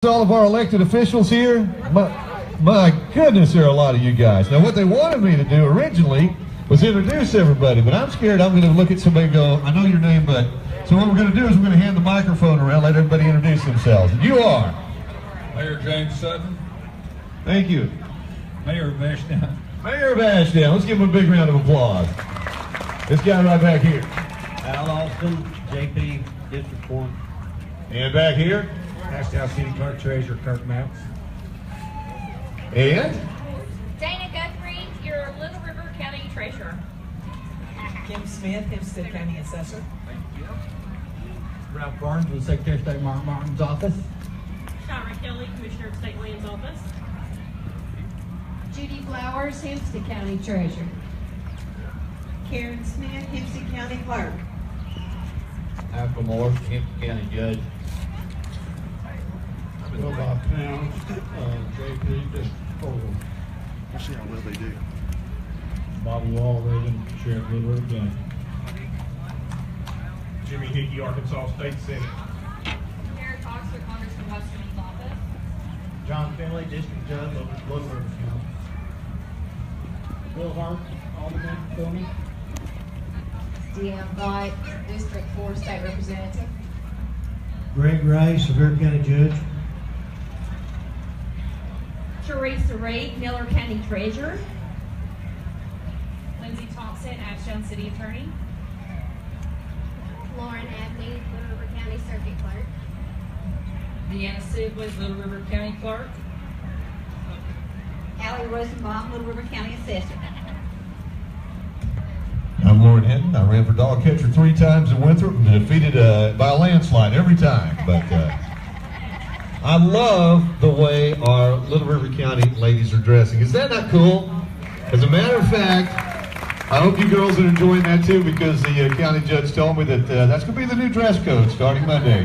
All of our elected officials here. My goodness, there are a lot of you guys. Now, what they wanted me to do originally was introduce everybody, but I'm scared I'm going to look at somebody and go, I know your name, but... So what we're going to do is we're going to hand the microphone around, let everybody introduce themselves. And you are? Mayor James Sutton. Thank you. Mayor of Ashdown. Mayor of Ashdown. Let's give him a big round of applause. This guy right back here. Al Austin, JP, District 1. And back here. Ashdown City Clerk Treasurer Kirk Mounts. And? Dana Guthrie, your Little River County Treasurer. Kim Smith, Hempstead County Assessor. Ralph Barnes with the Secretary of State Mark Martin's office. Shira Kelly, Commissioner of State Lands Office. Judy Flowers, Hempstead County Treasurer. Karen Smith, Hempstead County Clerk. Alpha Moore, Hempstead County Judge. Well, Bob Pounds, JP, District 4. We'll see how well they do. Bobby Walraven, Sheriff of Little River County. Jimmy Hickey, Arkansas State Senate. Eric Oxford, Congressman Western's office. John Finley, District Judge, Little River County. Bill Hart, Alderman, Philman. Deann Vaught, District 4 State Representative. Greg Ray, Sevier County Judge. Teresa Reed, Miller County Treasurer. Lindsay Thompson, Ashdown City Attorney. Lauren Abney, Little River County Circuit Clerk. Deanna Sibley, Little River County Clerk. Allie Rosenbaum, Little River County Assessor. I'm Lauren Hinton. I ran for dog catcher 3 times in Winthrop and defeated by a landslide every time. But I love the way our Little River County ladies are dressing. Is that not cool? As a matter of fact, I hope you girls are enjoying that too, because the county judge told me that that's going to be the new dress code starting Monday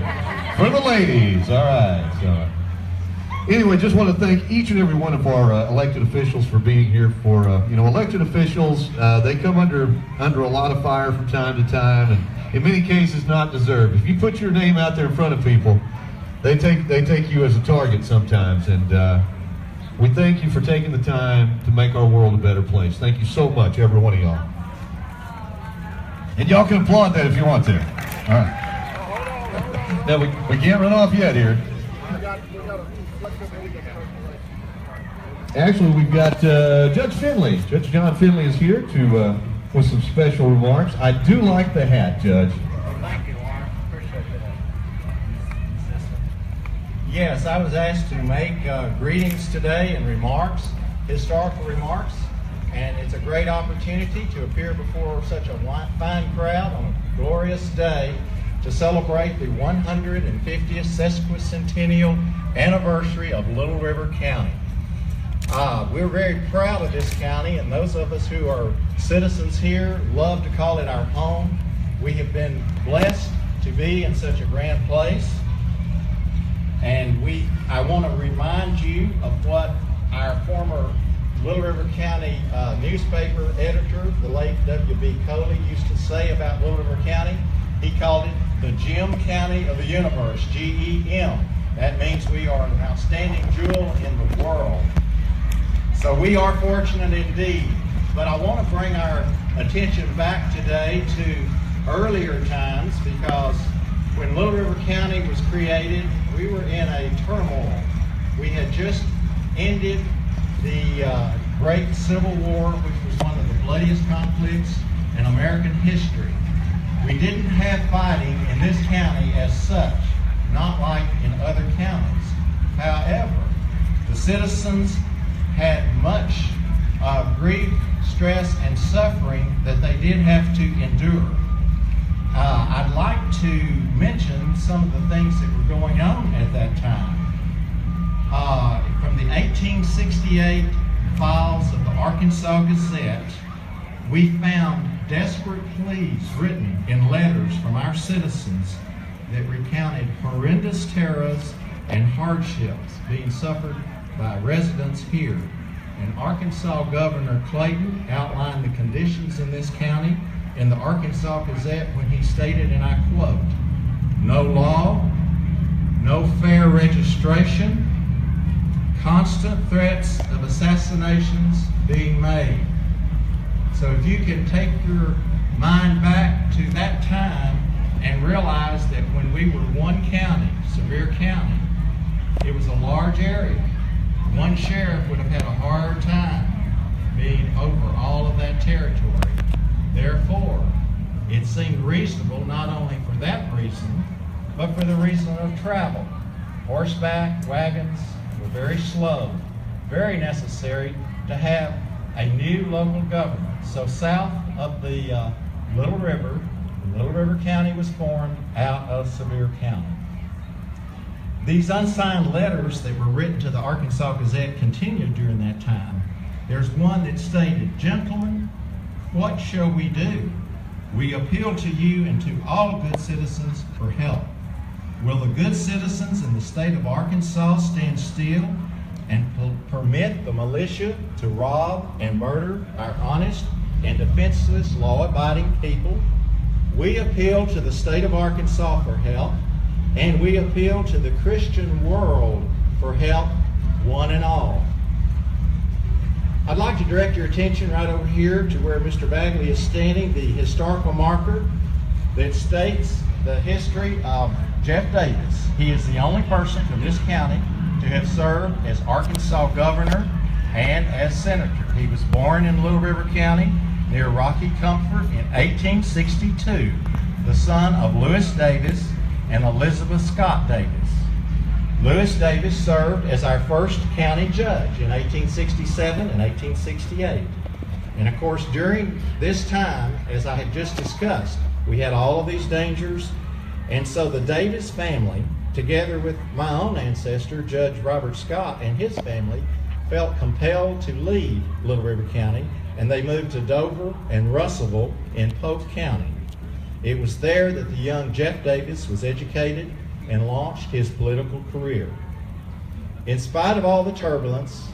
for the ladies. All right. So anyway, just want to thank each and every one of our elected officials for being here. For elected officials, they come under a lot of fire from time to time, and in many cases not deserved. If you put your name out there in front of people, they take you as a target sometimes, and we thank you for taking the time to make our world a better place. Thank you so much, every one of y'all. And y'all can applaud that if you want to. All right. Now we can't run off yet here. Actually, we've got Judge Finley. Judge John Finley is here to with some special remarks. I do like the hat, Judge. Thank you, Warren. Appreciate that. Yes, I was asked to make greetings today and remarks, historical remarks, and it's a great opportunity to appear before such a fine crowd on a glorious day to celebrate the 150th Sesquicentennial anniversary of Little River County. We're very proud of this county, and those of us who are citizens here love to call it our home. We have been blessed to be in such a grand place, and I want to remind you of what our former Little River County newspaper editor, the late W.B. Coley, used to say about Little River County. He called it the Gem County of the Universe, G-E-M. That means we are an outstanding jewel in the world. So we are fortunate indeed, but I want to bring our attention back today to earlier times, because when Little River County was created, we were in a turmoil. We had just ended the Great Civil War, which was one of the bloodiest conflicts in American history. We didn't have fighting in this county as such, not like in other counties. However, the citizens had much grief, stress, and suffering that they did have to endure. I'd like to mention some of the things that were going on at that time. From the 1868 files of the Arkansas Gazette, we found desperate pleas written in letters from our citizens that recounted horrendous terrors and hardships being suffered by residents here. And Arkansas Governor Clayton outlined the conditions in this county in the Arkansas Gazette when he stated, and I quote, "No law, no fair registration, constant threats of assassinations being made. So if you can take your mind back to that time and realize that when we were one county, Sevier County, it was a large area. One sheriff would have had a hard time being over all of that territory. Therefore, it seemed reasonable not only for that reason, but for the reason of travel. Horseback wagons were very slow, very necessary to have a new local government. So south of the Little River County was formed out of Sevier County. These unsigned letters that were written to the Arkansas Gazette continued during that time. There's one that stated, "Gentlemen, what shall we do? We appeal to you and to all good citizens for help. Will the good citizens in the state of Arkansas stand still and permit the militia to rob and murder our honest and defenseless law-abiding people? We appeal to the state of Arkansas for help, and we appeal to the Christian world for help, one and all." I'd like to direct your attention right over here to where Mr. Bagley is standing, the historical marker that states the history of Jeff Davis. He is the only person from this county to have served as Arkansas governor and as senator. He was born in Little River County near Rocky Comfort in 1862, the son of Lewis Davis and Elizabeth Scott Davis. Lewis Davis served as our first county judge in 1867 and 1868. And of course, during this time, as I had just discussed, we had all of these dangers. And so the Davis family, together with my own ancestor, Judge Robert Scott, and his family, felt compelled to leave Little River County, and they moved to Dover and Russellville in Polk County. It was there that the young Jeff Davis was educated and launched his political career. In spite of all the turbulence,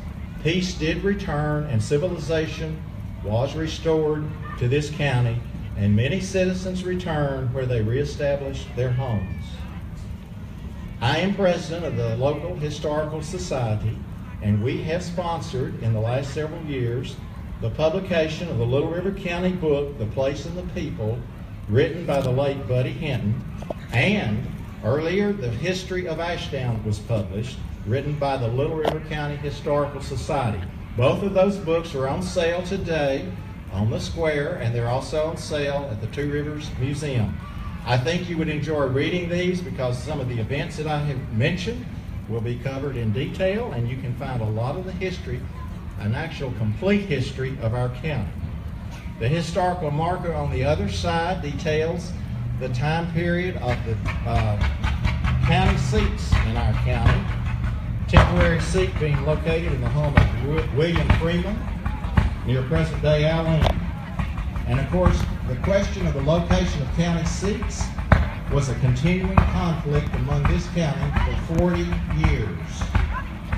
peace did return and civilization was restored to this county, and many citizens returned where they reestablished their homes. I am president of the local historical society, and we have sponsored in the last several years the publication of the Little River County book, The Place and the People, written by the late Buddy Hinton, and earlier the History of Ashdown was published, written by the Little River County Historical Society. Both of those books are on sale today on the square, and they're also on sale at the Two Rivers Museum. I think you would enjoy reading these because some of the events that I have mentioned will be covered in detail, and you can find a lot of the history, an actual complete history of our county. The historical marker on the other side details the time period of the county seats in our county. Temporary seat being located in the home of William Freeman near present-day Allen. And of course, the question of the location of county seats was a continuing conflict among this county for 40 years.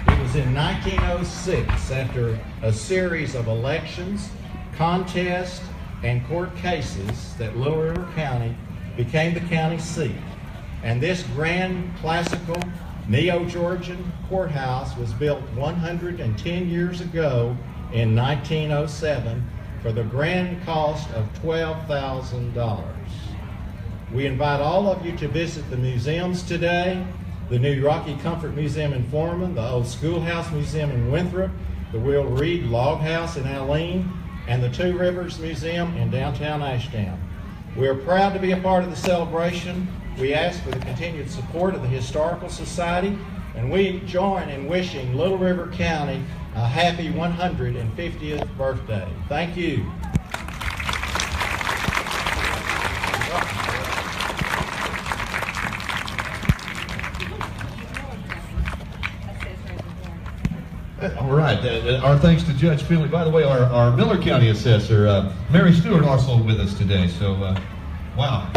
It was in 1906, after a series of elections, contests, and court cases, that Little River County became the county seat. And this grand classical Neo-Georgian courthouse was built 110 years ago in 1907 for the grand cost of $12,000. We invite all of you to visit the museums today, the new Rocky Comfort Museum in Foreman, the old Schoolhouse Museum in Winthrop, the Will Reed Log House in Alene, and the Two Rivers Museum in downtown Ashdown. We are proud to be a part of the celebration. We ask for the continued support of the Historical Society, and we join in wishing Little River County a happy 150th birthday. Thank you. All right. Our thanks to Judge Finley. By the way, our Miller County Assessor, Mary Stewart, also with us today. So, wow.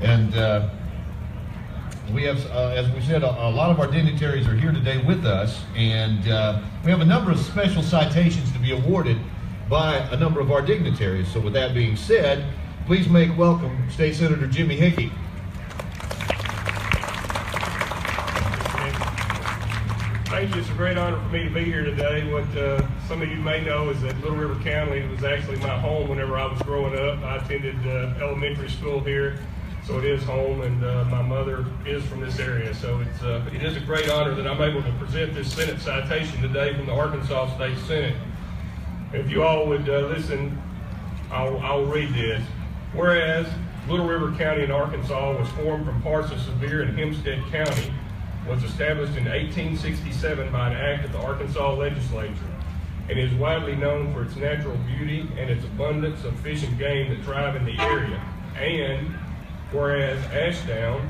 And we have, as we said, a lot of our dignitaries are here today with us. And we have a number of special citations to be awarded by a number of our dignitaries. So with that being said, please make welcome State Senator Jimmy Hickey. Thank you. It's a great honor for me to be here today. What some of you may know is that Little River County was actually my home whenever I was growing up. I attended elementary school here, so it is home, and my mother is from this area. So it is a great honor that I'm able to present this Senate citation today from the Arkansas State Senate. If you all would listen, I'll read this. Whereas Little River County in Arkansas was formed from parts of Sevier and Hempstead County, was established in 1867 by an act of the Arkansas legislature, and is widely known for its natural beauty and its abundance of fish and game that thrive in the area. And whereas Ashdown,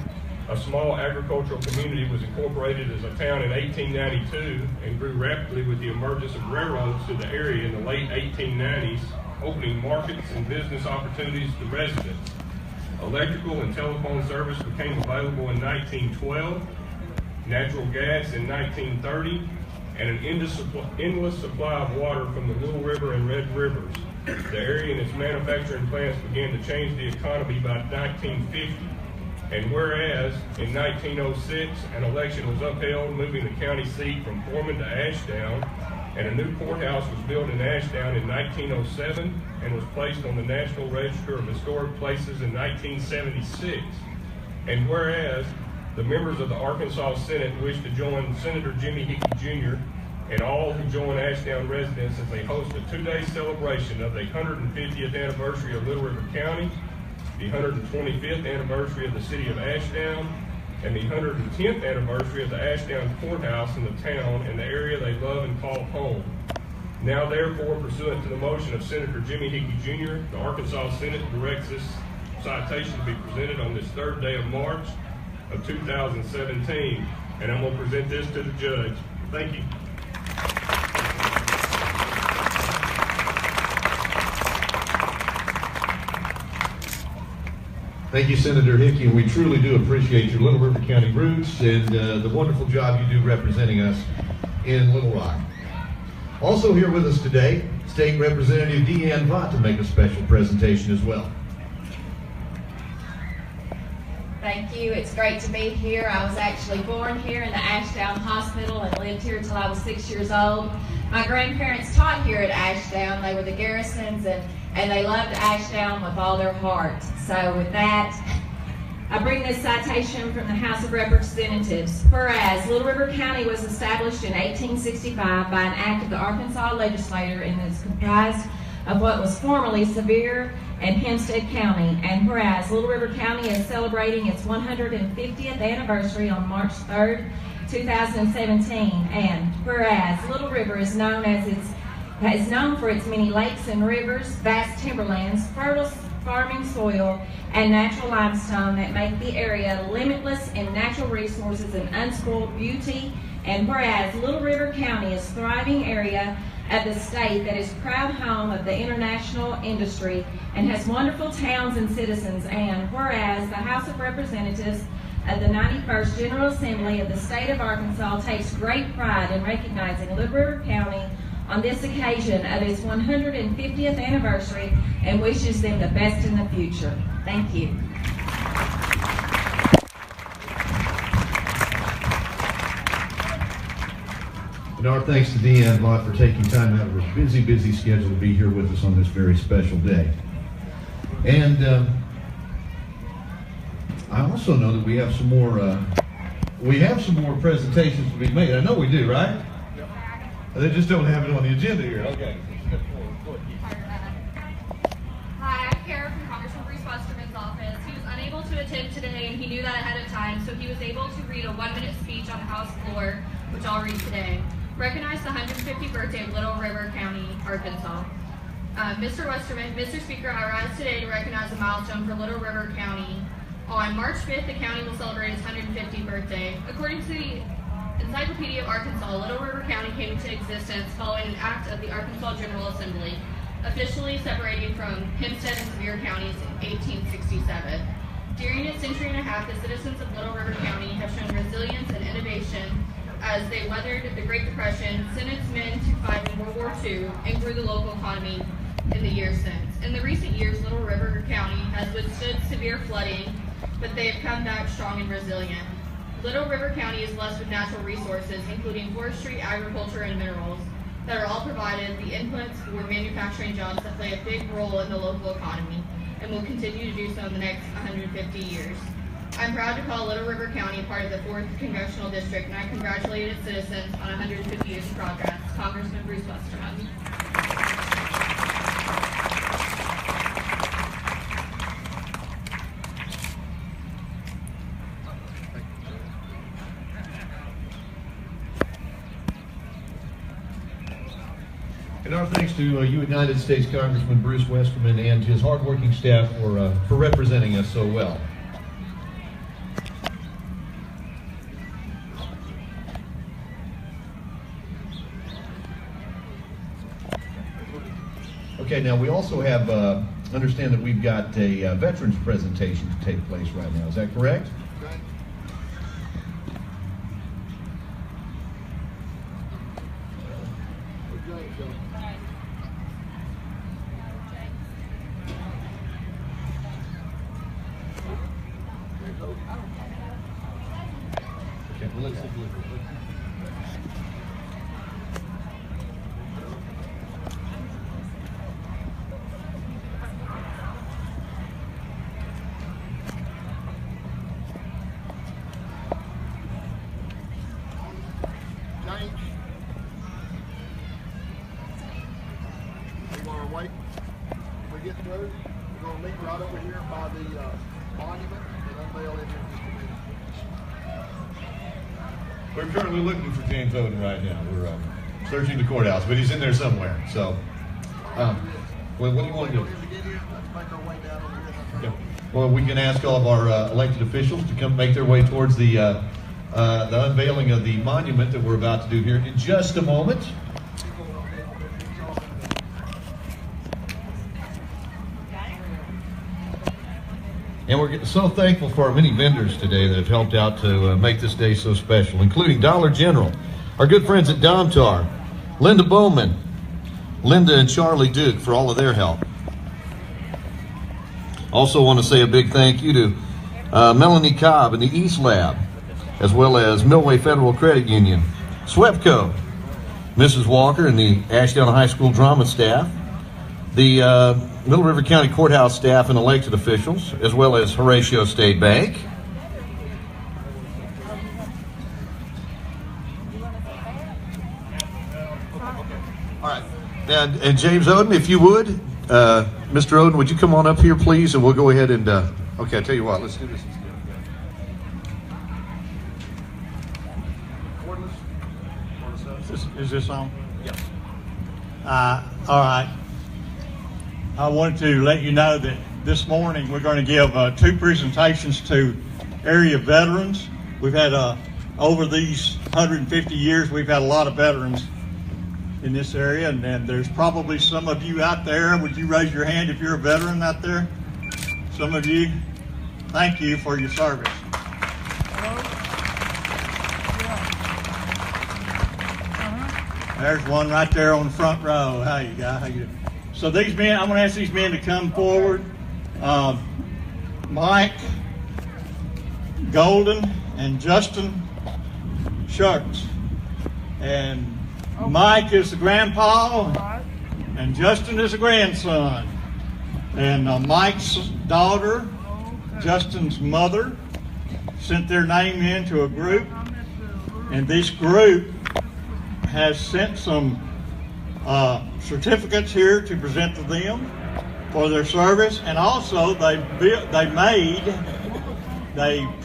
a small agricultural community, was incorporated as a town in 1892 and grew rapidly with the emergence of railroads to the area in the late 1890s, opening markets and business opportunities to residents. Electrical and telephone service became available in 1912, natural gas in 1930, and an endless supply of water from the Little River and Red Rivers. The area and its manufacturing plants began to change the economy by 1950. And whereas in 1906 an election was upheld moving the county seat from Foreman to Ashdown, and a new courthouse was built in Ashdown in 1907 and was placed on the National Register of Historic Places in 1976. And whereas the members of the Arkansas Senate wish to join Senator Jimmy Hickey Jr. and all who join Ashdown residents as they host a two-day celebration of the 150th anniversary of Little River County, the 125th anniversary of the city of Ashdown, and the 110th anniversary of the Ashdown Courthouse in the town and the area they love and call home. Now therefore, pursuant to the motion of Senator Jimmy Hickey Jr., the Arkansas Senate directs this citation to be presented on this third day of March of 2017, and I'm going to present this to the judge. Thank you. Thank you, Senator Hickey, and we truly do appreciate your Little River County roots and the wonderful job you do representing us in Little Rock. Also here with us today, State Representative Deann Vaught to make a special presentation as well. Thank you. It's great to be here. I was actually born here in the Ashdown Hospital and lived here until I was 6 years old. My grandparents taught here at Ashdown. They were the Garrisons, and they loved Ashdown with all their heart. So with that, I bring this citation from the House of Representatives. Whereas Little River County was established in 1865 by an act of the Arkansas legislature and is comprised of what was formerly Sevier and Hempstead County. And whereas Little River County is celebrating its 150th anniversary on March 3rd, 2017. And whereas Little River is known for its many lakes and rivers, vast timberlands, fertile farming soil, and natural limestone that make the area limitless in natural resources and unspoiled beauty. And whereas Little River County is a thriving area of the state that is proud home of the international industry and has wonderful towns and citizens. And whereas the House of Representatives of the 91st General Assembly of the state of Arkansas takes great pride in recognizing Little River County on this occasion of its 150th anniversary and wishes them the best in the future. Thank you. And our thanks to Deann Vaught for taking time out of her busy schedule to be here with us on this very special day. And I also know that we have some more presentations to be made. I know we do, right? Yep. They just don't have it on the agenda here. Okay. Hi, I'm Kara from Congressman Bruce Westerman's office. He was unable to attend today, and he knew that ahead of time, so he was able to read a 1-minute speech on the House floor, which I'll read today. Recognize the 150th birthday of Little River County, Arkansas. Mr. Westerman, Mr. Speaker, I rise today to recognize a milestone for Little River County. On March 5th, the county will celebrate its 150th birthday. According to the Encyclopedia of Arkansas, Little River County came into existence following an act of the Arkansas General Assembly, officially separating from Hempstead and Sevier counties in 1867. During its century and a half, the citizens of Little River County have shown resilience and innovation as they weathered the Great Depression, sent its men to fight in World War II, and grew the local economy in the years since. In the recent years, Little River County has withstood severe flooding, but they have come back strong and resilient. Little River County is blessed with natural resources, including forestry, agriculture, and minerals, that are all provided the inputs for manufacturing jobs that play a big role in the local economy and will continue to do so in the next 150 years. I'm proud to call Little River County part of the 4th Congressional District, and I congratulate its citizens on 150 years of progress. Congressman Bruce Westerman. And our thanks to you, United States Congressman Bruce Westerman, and his hardworking staff for representing us so well. Okay, now we also have, understand that we've got a veterans presentation to take place right now. Is that correct? Okay, well, let's take a look. Wait, when we get through, we're going to meet right over here by the monument and unveil it in just a minute. We're currently looking for James Oden right now. We're searching the courthouse, but he's in there somewhere. So, what do you want to do? Let's make our way down over here. Okay. Well, we can ask all of our elected officials to come make their way towards the unveiling of the monument that we're about to do here in just a moment. And we're so thankful for our many vendors today that have helped out to make this day so special, including Dollar General, our good friends at Domtar, Linda Bowman, Linda and Charlie Duke for all of their help. Also want to say a big thank you to Melanie Cobb and the East Lab, as well as Millway Federal Credit Union, SWEPCO, Mrs. Walker and the Ashdown High School drama staff, the Little River County Courthouse staff and elected officials, as well as Horatio State Bank. All right, and James Oden, if you would, Mr. Oden, would you come on up here, please, and we'll go ahead and, okay, I tell you what, let's do this instead. Is this on? Yes. All right. I wanted to let you know that this morning we're going to give 2 presentations to area veterans. We've had, over these 150 years, we've had a lot of veterans in this area, and there's probably some of you out there. Would you raise your hand if you're a veteran out there? Some of you, thank you for your service. There's one right there on the front row. How you guys? How you doing? So these men, I'm going to ask these men to come forward. Mike Golden and Justin Sharks. And Mike is the grandpa, and Justin is the grandson. And Mike's daughter, Justin's mother, sent their name in to a group, and this group has sent some certificates here to present to them for their service, and also they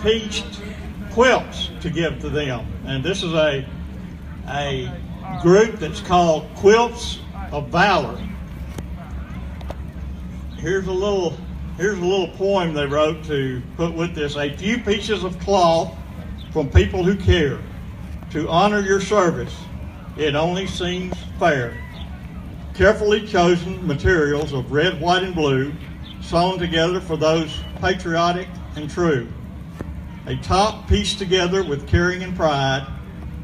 pieced quilts to give to them. And this is a group that's called Quilts of Valor. Here's a little poem they wrote to put with this. A few pieces of cloth from people who care to honor your service. It only seems fair. Carefully chosen materials of red, white, and blue, sewn together for those patriotic and true. A top pieced together with caring and pride,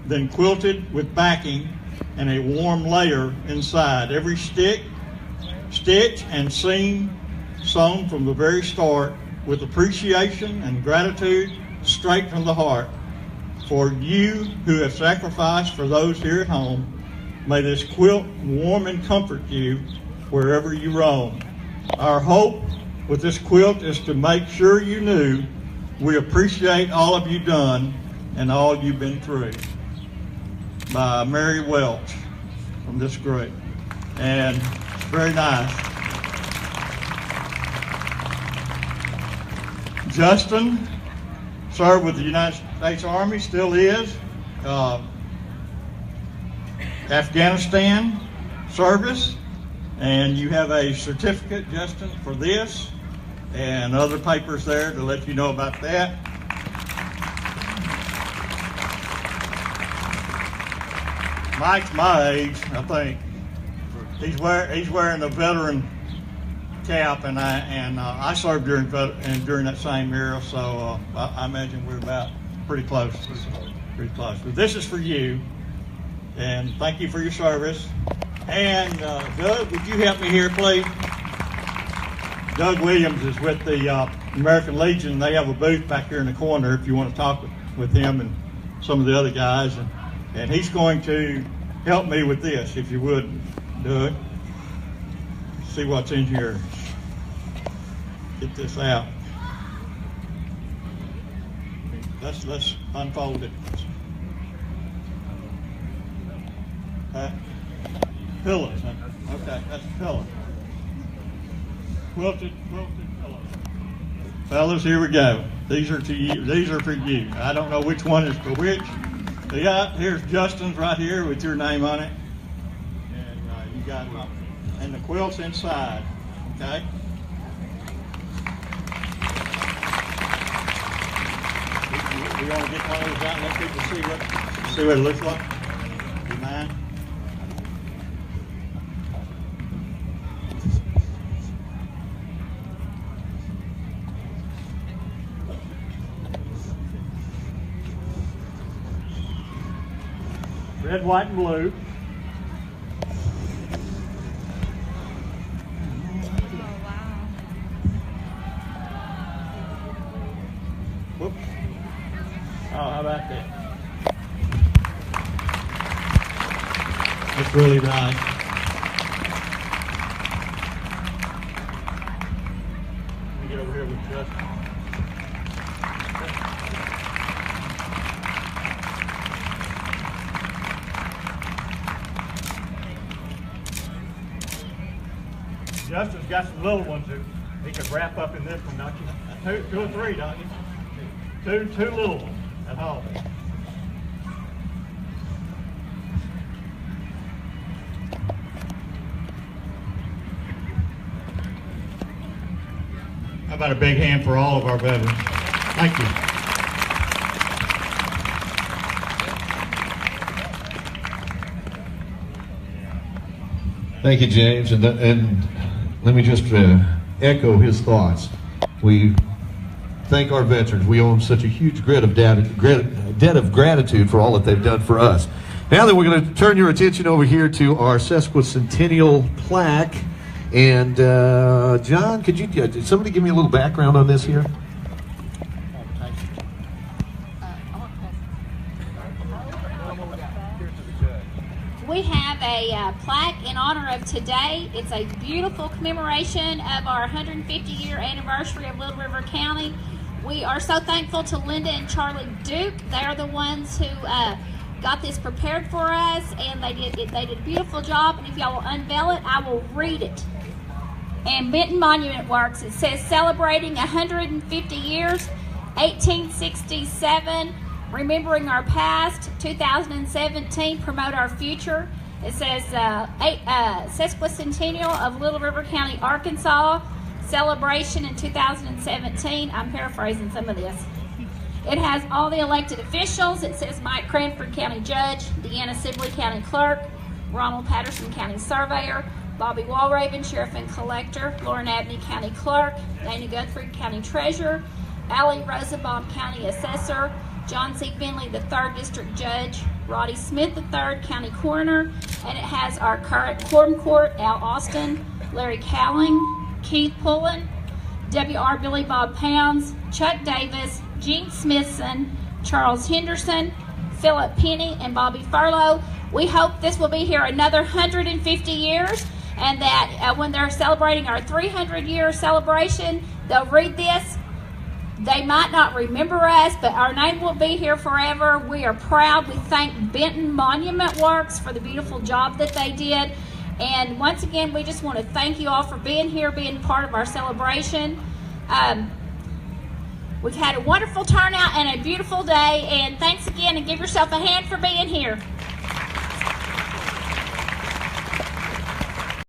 then quilted with backing and a warm layer inside. Every stitch and seam sewn from the very start with appreciation and gratitude straight from the heart. for you who have sacrificed for those here at home. May this quilt warm and comfort you wherever you roam. Our hope with this quilt is to make sure you knew we appreciate all of you done and all you've been through. By Mary Welch from this group. And very nice. Justin served with the United States Army, still is. Afghanistan service, and you have a certificate, Justin, for this, and other papers there to let you know about that. Mike's my age, I think. He's wearing a veteran cap, and I served during that same era, so I imagine we're about pretty close. Pretty close. But this is for you. And thank you for your service. And Doug, would you help me here, please? Doug Williams is with the American Legion. They have a booth back here in the corner if you want to talk with him and some of the other guys. And he's going to help me with this, if you would, Doug. See what's in here. Get this out. Let's unfold it. Pillows, huh? Okay, that's a pillow. Quilted pillows. Fellas, here we go. These are to you. These are for you. I don't know which one is for which. Yeah, here's Justin's right here with your name on it, and you got it. And the quilt's inside. Okay. We want to get one of those out and let people see what it looks like. You mind? Red, white, and blue. Whoops. Oh, how about that? That's really nice. Let me get over here with Justin. Justin's got some little ones that he could wrap up in this one, don't you? Two or three, don't you? Two little ones at home. How about a big hand for all of our veterans? Thank you. Thank you, James, and let me just echo his thoughts. We thank our veterans. We owe them such a huge debt of gratitude for all that they've done for us. Now that we're going to turn your attention over here to our Sesquicentennial plaque. And John, did somebody give me a little background on this here? We have a plaque in honor of today. It's a beautiful commemoration of our 150-year anniversary of Little River County. We are so thankful to Linda and Charlie Duke. They are the ones who got this prepared for us, and they did a beautiful job. And if y'all will unveil it, I will read it. And Benton Monument Works, it says, celebrating 150 years, 1867, remembering our past, 2017, promote our future. It says Sesquicentennial of Little River County, Arkansas, celebration in 2017. I'm paraphrasing some of this. It has all the elected officials. It says Mike Cranford, County Judge, Deanna Sibley, County Clerk, Ronald Patterson, County Surveyor, Bobby Walraven, Sheriff and Collector, Lauren Abney, County Clerk, Dana Guthrie, County Treasurer, Allie Rosenbaum, County Assessor, John C. Finley, the 3rd District Judge, Roddy Smith, the 3rd County Coroner, and it has our current Quorum Court, Al Austin, Larry Cowling, Keith Pullen, W.R. Billy Bob Pounds, Chuck Davis, Gene Smithson, Charles Henderson, Philip Penny, and Bobby Furlow. We hope this will be here another 150 years, and that when they're celebrating our 300-year celebration, they'll read this. They might not remember us, but our name will be here forever. We are proud. We thank Benton Monument Works for the beautiful job that they did. And once again, we just want to thank you all for being here, being part of our celebration. We've had a wonderful turnout and a beautiful day, and thanks again, and give yourself a hand for being here.